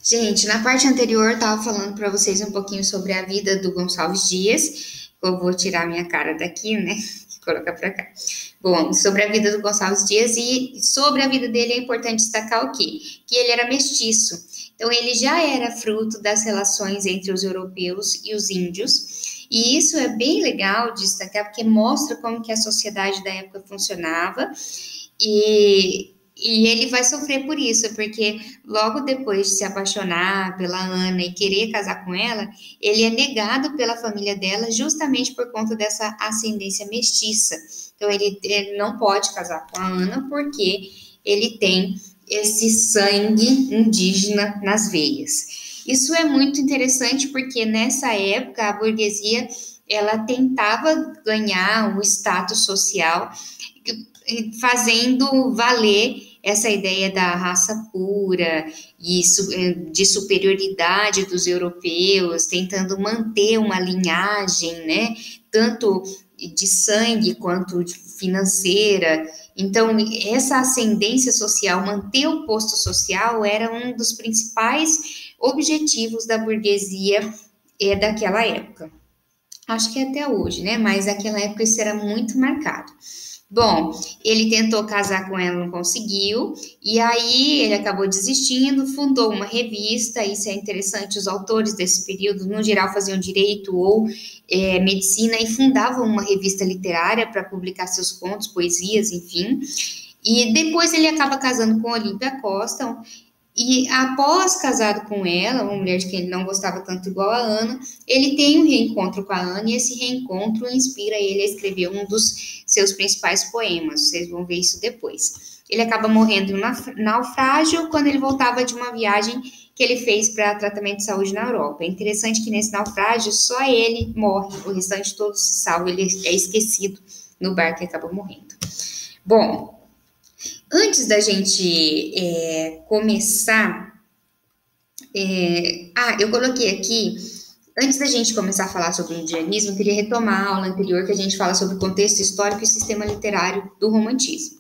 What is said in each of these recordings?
Gente, na parte anterior eu estava falando para vocês um pouquinho sobre a vida do Gonçalves Dias. Eu vou tirar minha cara daqui, né? E colocar para cá. Bom, sobre a vida do Gonçalves Dias e sobre a vida dele é importante destacar o quê? Que ele era mestiço. Então ele já era fruto das relações entre os europeus e os índios. E isso é bem legal de destacar porque mostra como que a sociedade da época funcionava e ele vai sofrer por isso, porque logo depois de se apaixonar pela Ana e querer casar com ela, ele é negado pela família dela justamente por conta dessa ascendência mestiça. Então ele não pode casar com a Ana porque ele tem esse sangue indígena nas veias. Isso é muito interessante porque nessa época a burguesia ela tentava ganhar o status social fazendo valer essa ideia da raça pura e de superioridade dos europeus, tentando manter uma linhagem, né, tanto de sangue quanto financeira. Então, essa ascendência social, manter o posto social, era um dos principais objetivos da burguesia daquela época. Acho que até hoje, né? Mas naquela época isso era muito marcado. Bom, ele tentou casar com ela, não conseguiu, e aí ele acabou desistindo, fundou uma revista. Isso é interessante, os autores desse período, no geral, faziam direito ou medicina e fundavam uma revista literária para publicar seus contos, poesias, enfim. E depois ele acaba casando com Olímpia Costa, e após casado com ela, uma mulher de quem ele não gostava tanto igual a Ana, ele tem um reencontro com a Ana e esse reencontro inspira ele a escrever um dos seus principais poemas. Vocês vão ver isso depois. Ele acaba morrendo em um naufrágio quando ele voltava de uma viagem que ele fez para tratamento de saúde na Europa. É interessante que nesse naufrágio só ele morre, o restante todo se salva, ele é esquecido no barco e acaba morrendo. Bom, antes da gente começar, eu coloquei aqui, antes da gente começar a falar sobre o indianismo, eu queria retomar a aula anterior que a gente fala sobre o contexto histórico e sistema literário do romantismo.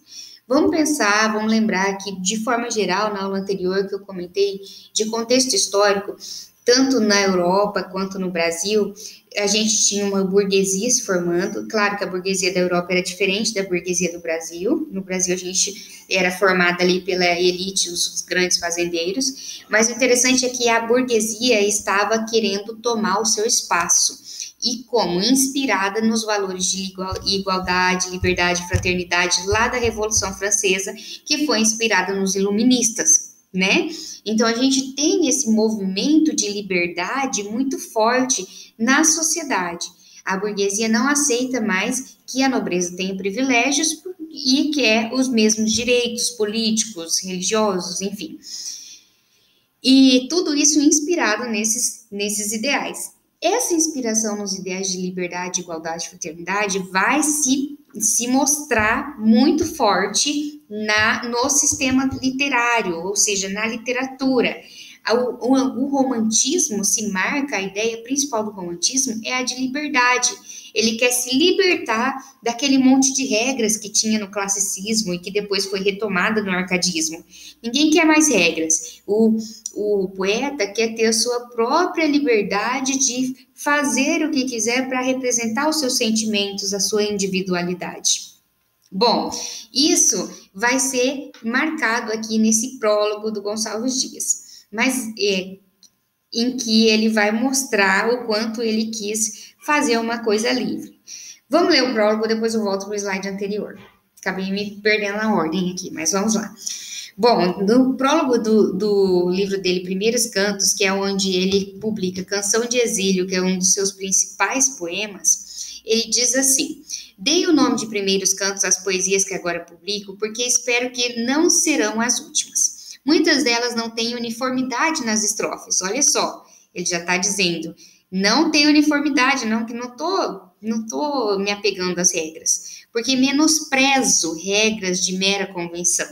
Vamos pensar, vamos lembrar que, de forma geral, na aula anterior que eu comentei, de contexto histórico, tanto na Europa quanto no Brasil, a gente tinha uma burguesia se formando. Claro que a burguesia da Europa era diferente da burguesia do Brasil. No Brasil, a gente era formada ali pela elite, os grandes fazendeiros. Mas o interessante é que a burguesia estava querendo tomar o seu espaço. E como? Inspirada nos valores de igualdade, liberdade, fraternidade, lá da Revolução Francesa, que foi inspirada nos iluministas, né? Então, a gente tem esse movimento de liberdade muito forte na sociedade. A burguesia não aceita mais que a nobreza tenha privilégios e quer os mesmos direitos políticos, religiosos, enfim. E tudo isso inspirado nesses ideais. Essa inspiração nos ideais de liberdade, igualdade e fraternidade vai se mostrar muito forte no sistema literário, ou seja, na literatura. O romantismo se marca, a ideia principal do romantismo é a de liberdade. Ele quer se libertar daquele monte de regras que tinha no classicismo e que depois foi retomada no arcadismo. Ninguém quer mais regras. O poeta quer ter a sua própria liberdade de fazer o que quiser para representar os seus sentimentos, a sua individualidade. Bom, isso vai ser marcado aqui nesse prólogo do Gonçalves Dias, mas em que ele vai mostrar o quanto ele quis fazer uma coisa livre. Vamos ler o prólogo, depois eu volto para o slide anterior. Acabei me perdendo na ordem aqui, mas vamos lá. Bom, no prólogo do livro dele, Primeiros Cantos, que é onde ele publica Canção de Exílio, que é um dos seus principais poemas, ele diz assim: dei o nome de Primeiros Cantos às poesias que agora publico, porque espero que não serão as últimas. Muitas delas não têm uniformidade nas estrofes. Olha só, ele já está dizendo, não tem uniformidade, não, que não tô me apegando às regras, porque menosprezo regras de mera convenção.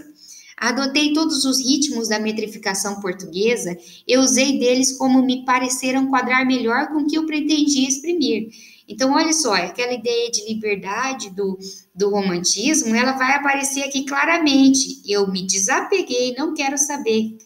Adotei todos os ritmos da metrificação portuguesa e usei deles como me pareceram quadrar melhor com o que eu pretendia exprimir. Então, olha só, aquela ideia de liberdade do romantismo, ela vai aparecer aqui claramente. Eu me desapeguei, não quero saber